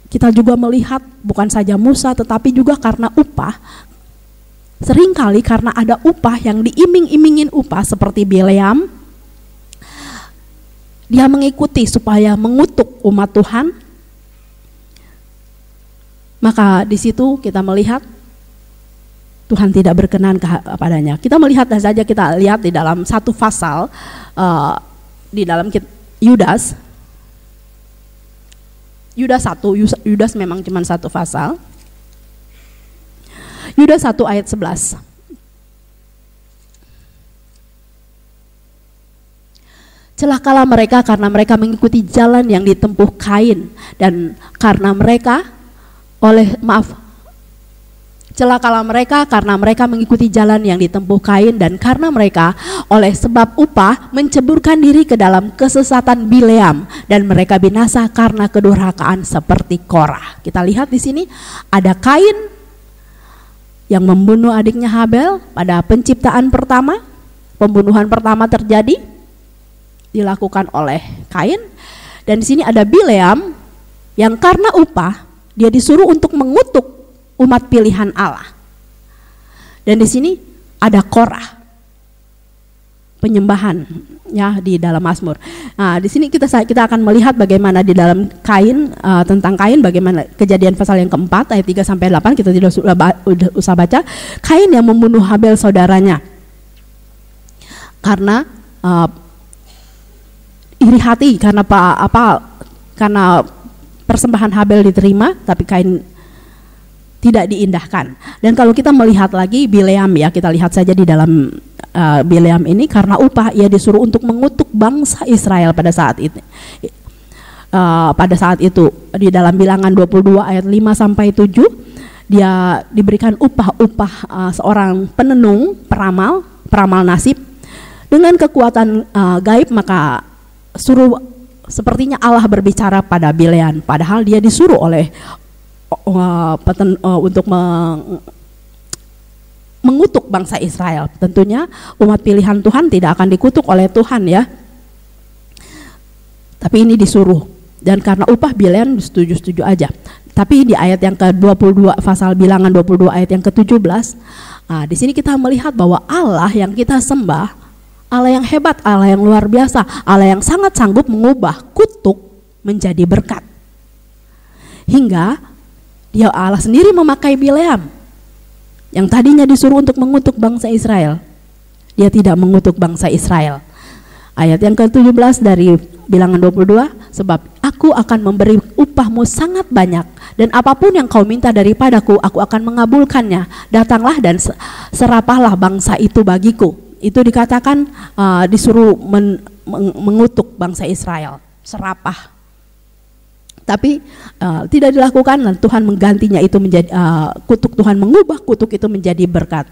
kita juga melihat bukan saja Musa, tetapi juga karena upah. Seringkali karena ada upah yang diiming-imingin upah, seperti Bileam, dia mengikuti supaya mengutuk umat Tuhan. Maka di situ kita melihat Tuhan tidak berkenan kepadanya. Kita melihat saja, kita lihat di dalam satu pasal di dalam Yudas. Yudas memang cuma satu pasal. Yudas 1 ayat 11. Celakalah mereka karena mereka mengikuti jalan yang ditempuh Kain, dan karena mereka celakalah mereka karena mereka mengikuti jalan yang ditempuh Kain, dan karena mereka oleh sebab upah menceburkan diri ke dalam kesesatan Bileam, dan mereka binasa karena kedurhakaan seperti Korah. Kita lihat di sini ada Kain yang membunuh adiknya Habel pada penciptaan pertama. Pembunuhan pertama terjadi dilakukan oleh Kain, dan di sini ada Bileam yang karena upah dia disuruh untuk mengutuk umat pilihan Allah. Dan di sini ada Korah, penyembahan ya di dalam Mazmur. Nah, di sini kita akan melihat bagaimana di dalam Kain, tentang Kain, bagaimana Kejadian pasal yang keempat ayat 3 sampai 8, kita tidak usah baca. Kain yang membunuh Habel saudaranya karena iri hati, karena karena persembahan Habel diterima tapi Kain tidak diindahkan. Dan kalau kita melihat lagi Bileam, ya kita lihat saja di dalam Bileam ini, karena upah ia disuruh untuk mengutuk bangsa Israel pada saat itu. Pada saat itu di dalam Bilangan 22 ayat 5 sampai 7, dia diberikan upah seorang penenung, peramal nasib dengan kekuatan gaib. Maka sepertinya Allah berbicara pada Bileam, padahal dia disuruh oleh untuk mengutuk bangsa Israel. Tentunya umat pilihan Tuhan tidak akan dikutuk oleh Tuhan ya, tapi ini disuruh. Dan karena upah, Bileam setuju-setuju aja. Tapi di ayat yang ke-22 pasal Bilangan 22 ayat yang ke-17, di sini kita melihat bahwa Allah yang kita sembah, Allah yang hebat, Allah yang luar biasa, Allah yang sangat sanggup mengubah kutuk menjadi berkat. Hingga dia Allah sendiri memakai Bileam yang tadinya disuruh untuk mengutuk bangsa Israel. Dia tidak mengutuk bangsa Israel. Ayat yang ke-17 dari Bilangan 22, sebab aku akan memberi upahmu sangat banyak Dan apapun yang kau minta daripadaku, aku akan mengabulkannya. Datanglah dan serapahlah bangsa itu bagiku. Itu dikatakan disuruh mengutuk bangsa Israel, serapah. Tapi tidak dilakukan dan Tuhan menggantinya itu menjadi kutuk. Tuhan mengubah kutuk itu menjadi berkat.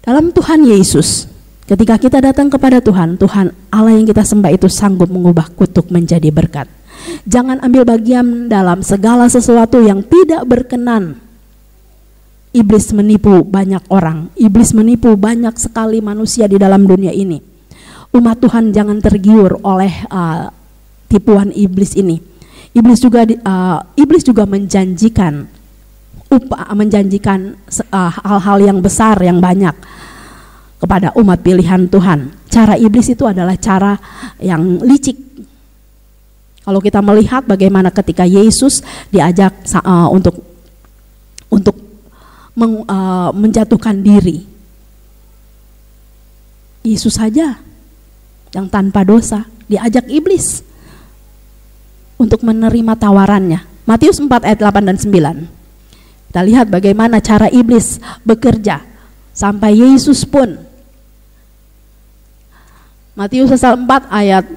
Dalam Tuhan Yesus, ketika kita datang kepada Tuhan, Tuhan Allah yang kita sembah itu sanggup mengubah kutuk menjadi berkat. Jangan ambil bagian dalam segala sesuatu yang tidak berkenan. Iblis menipu banyak orang, iblis menipu banyak sekali manusia di dalam dunia ini. Umat Tuhan jangan tergiur oleh tipuan iblis ini. Iblis juga menjanjikan hal-hal yang besar yang banyak kepada umat pilihan Tuhan. Cara iblis itu adalah cara yang licik. Kalau kita melihat bagaimana ketika Yesus diajak untuk menjatuhkan diri, Yesus saja yang tanpa dosa diajak iblis untuk menerima tawarannya. Matius 4 ayat 8 dan 9. Kita lihat bagaimana cara iblis bekerja sampai Yesus pun. Matius 4 ayat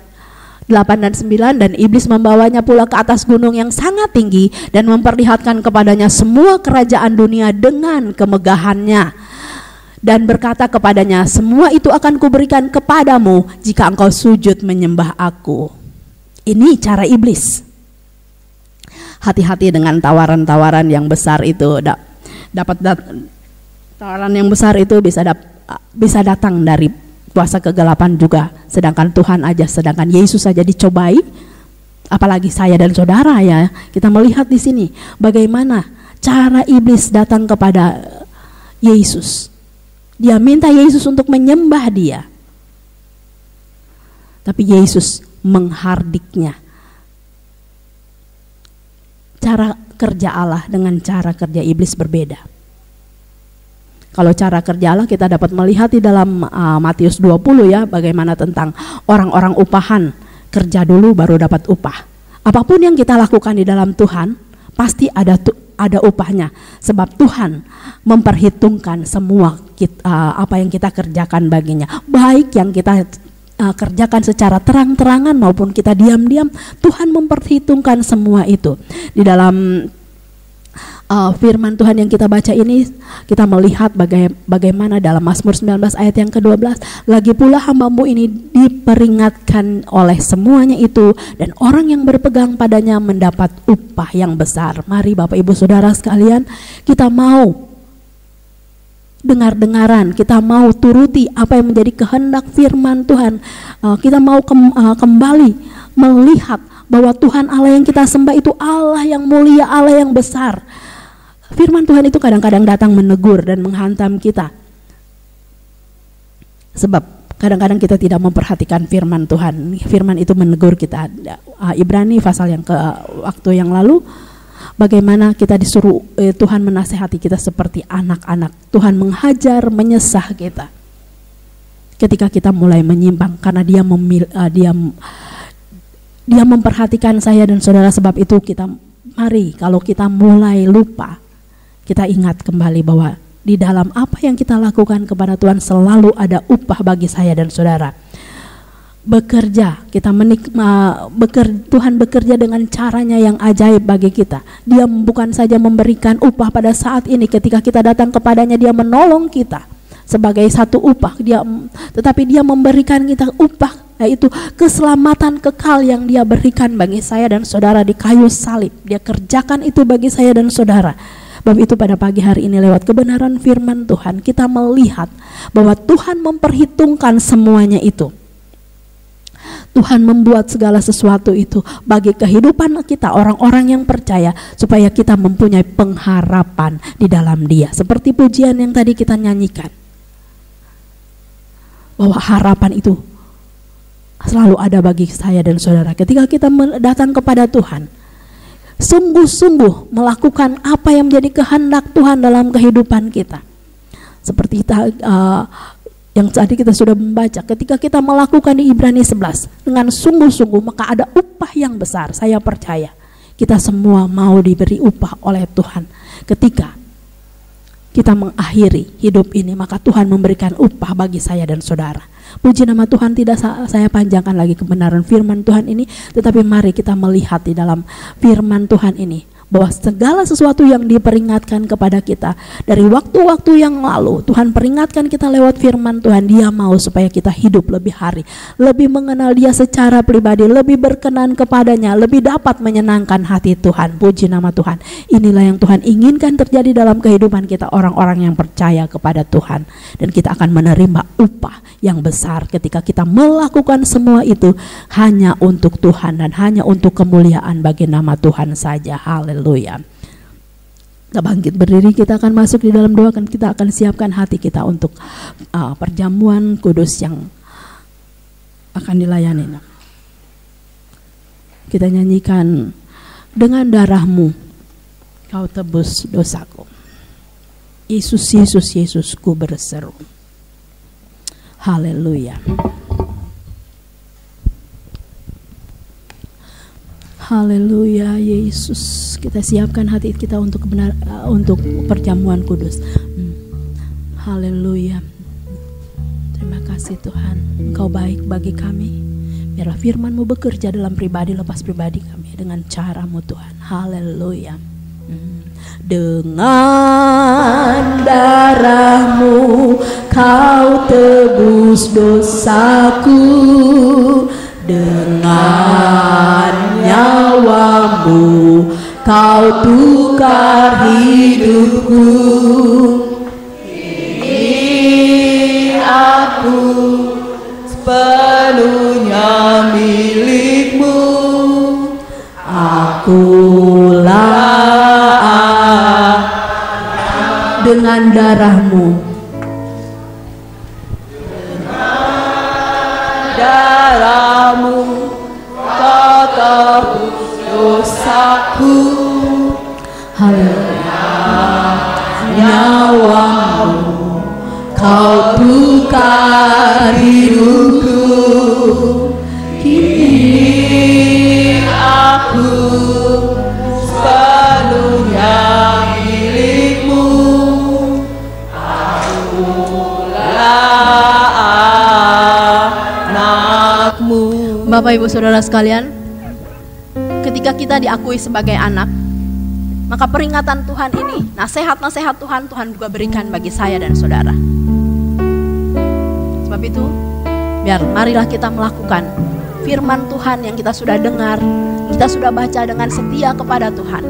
8 dan 9, dan iblis membawanya pula ke atas gunung yang sangat tinggi dan memperlihatkan kepadanya semua kerajaan dunia dengan kemegahannya, dan berkata kepadanya, semua itu akan kuberikan kepadamu jika engkau sujud menyembah aku. Ini cara iblis. Hati-hati dengan tawaran-tawaran yang besar itu. Tawaran yang besar itu bisa datang dari kuasa kegelapan juga. Sedangkan Yesus saja dicobai, apalagi saya dan saudara ya. Kita melihat di sini bagaimana cara iblis datang kepada Yesus. Dia minta Yesus untuk menyembah dia, tapi Yesus menghardiknya. Cara kerja Allah dengan cara kerja iblis berbeda. Kalau cara kerja Allah kita dapat melihat di dalam Matius 20 ya, bagaimana tentang orang-orang upahan, kerja dulu baru dapat upah. Apapun yang kita lakukan di dalam Tuhan pasti ada upahnya, sebab Tuhan memperhitungkan semua apa yang kita kerjakan baginya, baik yang kita kerjakan secara terang-terangan maupun kita diam-diam. Tuhan memperhitungkan semua itu. Di dalam firman Tuhan yang kita baca ini, kita melihat bagaimana dalam Mazmur 19 ayat yang ke-12, lagi pula hamba-Mu ini diperingatkan oleh semuanya itu, dan orang yang berpegang padanya mendapat upah yang besar. Mari Bapak Ibu Saudara sekalian, kita mau dengar-dengaran, kita mau turuti apa yang menjadi kehendak firman Tuhan. Kita mau kembali melihat bahwa Tuhan Allah yang kita sembah itu Allah yang mulia, Allah yang besar. Firman Tuhan itu kadang-kadang datang menegur dan menghantam kita, sebab kadang-kadang kita tidak memperhatikan firman Tuhan. Firman itu menegur kita. Ibrani pasal yang waktu yang lalu, bagaimana kita disuruh Tuhan menasehati kita seperti anak-anak. Tuhan menghajar, menyesah kita ketika kita mulai menyimpang, karena dia memperhatikan saya dan saudara. Sebab itu mari kalau kita mulai lupa, kita ingat kembali bahwa di dalam apa yang kita lakukan kepada Tuhan selalu ada upah bagi saya dan saudara. Bekerja, Tuhan bekerja dengan caranya yang ajaib bagi kita. Dia bukan saja memberikan upah pada saat ini ketika kita datang kepadanya, dia menolong kita sebagai satu upah, tetapi dia memberikan kita upah, yaitu keselamatan kekal yang dia berikan bagi saya dan saudara di kayu salib. Dia kerjakan itu bagi saya dan saudara. Sebab itu pada pagi hari ini lewat kebenaran firman Tuhan, kita melihat bahwa Tuhan memperhitungkan semuanya itu. Tuhan membuat segala sesuatu itu bagi kehidupan kita, orang-orang yang percaya, supaya kita mempunyai pengharapan di dalam Dia. Seperti pujian yang tadi kita nyanyikan, bahwa harapan itu selalu ada bagi saya dan saudara. Ketika kita datang kepada Tuhan, sungguh-sungguh melakukan apa yang menjadi kehendak Tuhan dalam kehidupan kita. Seperti yang tadi kita sudah membaca, ketika kita melakukan di Ibrani 11 dengan sungguh-sungguh, maka ada upah yang besar. Saya percaya Kita semua mau diberi upah oleh Tuhan. Ketika kita mengakhiri hidup ini, maka Tuhan memberikan upah bagi saya dan saudara. Puji nama Tuhan, tidak saya panjangkan lagi kebenaran firman Tuhan ini, tetapi mari kita melihat di dalam firman Tuhan ini bahwa segala sesuatu yang diperingatkan kepada kita dari waktu-waktu yang lalu, Tuhan peringatkan kita lewat firman Tuhan. Dia mau supaya kita hidup lebih hari, lebih mengenal Dia secara pribadi, lebih berkenan kepadanya, lebih dapat menyenangkan hati Tuhan. Puji nama Tuhan. Inilah yang Tuhan inginkan terjadi dalam kehidupan kita, orang-orang yang percaya kepada Tuhan. Dan kita akan menerima upah yang besar ketika kita melakukan semua itu hanya untuk Tuhan dan hanya untuk kemuliaan bagi nama Tuhan saja. Haleluya. Kita bangkit berdiri, kita akan masuk di dalam doa, kita akan siapkan hati kita untuk perjamuan kudus yang akan dilayani. Kita nyanyikan, dengan darah-Mu Kau tebus dosaku. Yesus, Yesus, Yesus, ku berseru. Haleluya. Haleluya, Yesus. Kita siapkan hati kita untuk untuk perjamuan kudus. Haleluya. Terima kasih Tuhan, Engkau baik bagi kami. Biarlah firman-Mu bekerja dalam pribadi lepas pribadi kami dengan cara-Mu Tuhan. Haleluya. Dengan darah-Mu Kau tebus dosaku, dengan nyawa-Mu Kau tukar hidupku. Ini aku sepenuhnya milik-Mu, akulah dengan darah-Mu. Darah-Mu Kau tebus dosaku, haleluya. Nyawa-Mu Kau tukar hidupku. Kini aku sepenuhnya milik-Mu, Bapak Ibu Saudara sekalian, ketika kita diakui sebagai anak, maka peringatan Tuhan ini, nasihat-nasihat Tuhan juga berikan bagi saya dan saudara. Sebab itu, marilah kita melakukan firman Tuhan yang kita sudah dengar, kita sudah baca dengan setia kepada Tuhan,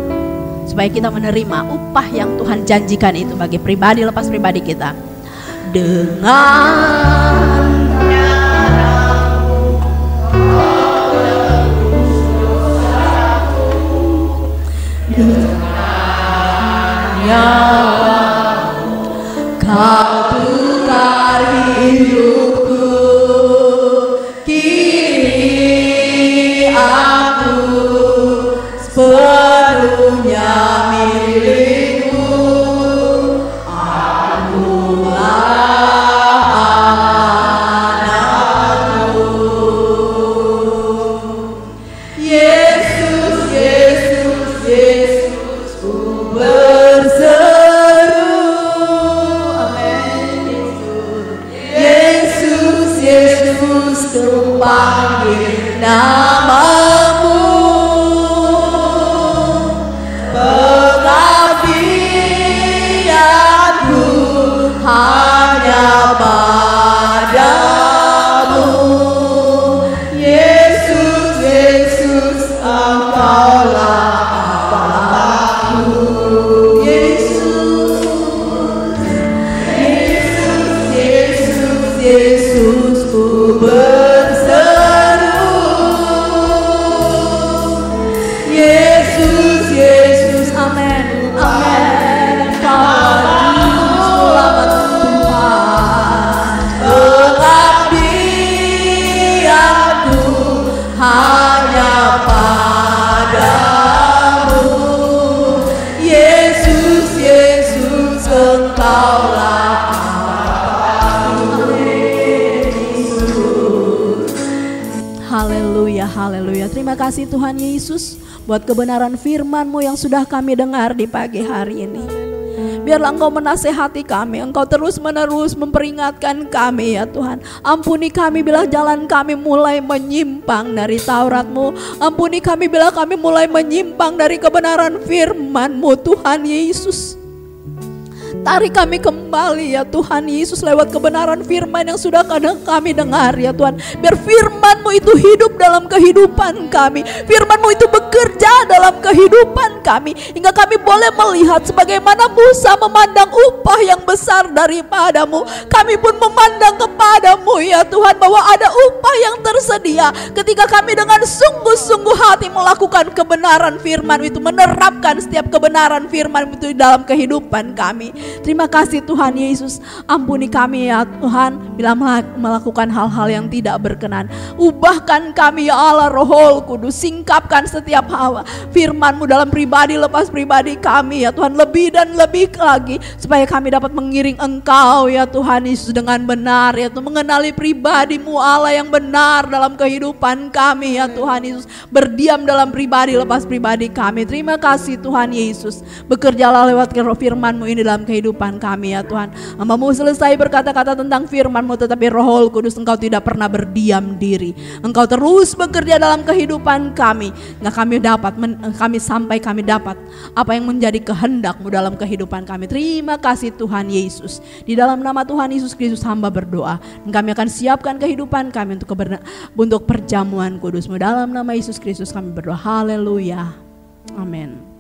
supaya kita menerima upah yang Tuhan janjikan itu bagi pribadi lepas pribadi kita. Dengan Kau tukar hidupku. Kini aku sepenuhnya milik-Mu, akulah anakmu. Yesus, Yesus, Yesus, ku berseru. Amin. Yesus, Yesus, ku panggil nama-Mu. Pengabdianku hanya padamu. Yesus, Yesus, Engkaulah Bapakku. Yesus, Yesus, Yesus, Yesus, ku berseru. Haleluya. Terima kasih Tuhan Yesus buat kebenaran firman-Mu yang sudah kami dengar di pagi hari ini. Biarlah Engkau menasehati kami, Engkau terus-menerus memperingatkan kami ya Tuhan. Ampuni kami bila jalan kami mulai menyimpang dari Taurat-Mu. Ampuni kami bila kami mulai menyimpang dari kebenaran firman-Mu Tuhan Yesus. Tarik kami kembali ya Tuhan Yesus lewat kebenaran firman yang sudah kami dengar ya Tuhan. Biar firman-Mu itu hidup dalam kehidupan kami. Firman-Mu itu bekerja dalam kehidupan kami. Hingga kami boleh melihat sebagaimana Musa memandang upah yang besar daripada-Mu. Kami pun memandang kepada-Mu ya Tuhan bahwa ada upah yang tersedia. Ketika kami dengan sungguh-sungguh hati melakukan kebenaran firman itu. Menerapkan setiap kebenaran firman itu dalam kehidupan kami. Terima kasih Tuhan Yesus. Ampuni kami ya Tuhan bila melakukan hal-hal yang tidak berkenan. Ubahkan kami ya Allah Roh Kudus. Singkapkan setiap firman-Mu dalam pribadi lepas pribadi kami ya Tuhan. Lebih dan lebih lagi supaya kami dapat mengiring Engkau ya Tuhan Yesus dengan benar ya Tuhan. Mengenali pribadi-Mu Allah yang benar dalam kehidupan kami ya Tuhan Yesus. Berdiam dalam pribadi lepas pribadi kami. Terima kasih Tuhan Yesus. Bekerjalah lewat firman-Mu ini dalam kehidupan kami ya Tuhan. Hamba-Mu selesai berkata-kata tentang firman-Mu, tetapi Roh Kudus Engkau tidak pernah berdiam diri. Engkau terus bekerja dalam kehidupan kami. Kami dapat apa yang menjadi kehendak-Mu dalam kehidupan kami. Terima kasih Tuhan Yesus. Di dalam nama Tuhan Yesus Kristus hamba berdoa. Dan kami akan siapkan kehidupan kami untuk perjamuan kudus-Mu. Dalam nama Yesus Kristus kami berdoa. Haleluya. Amin.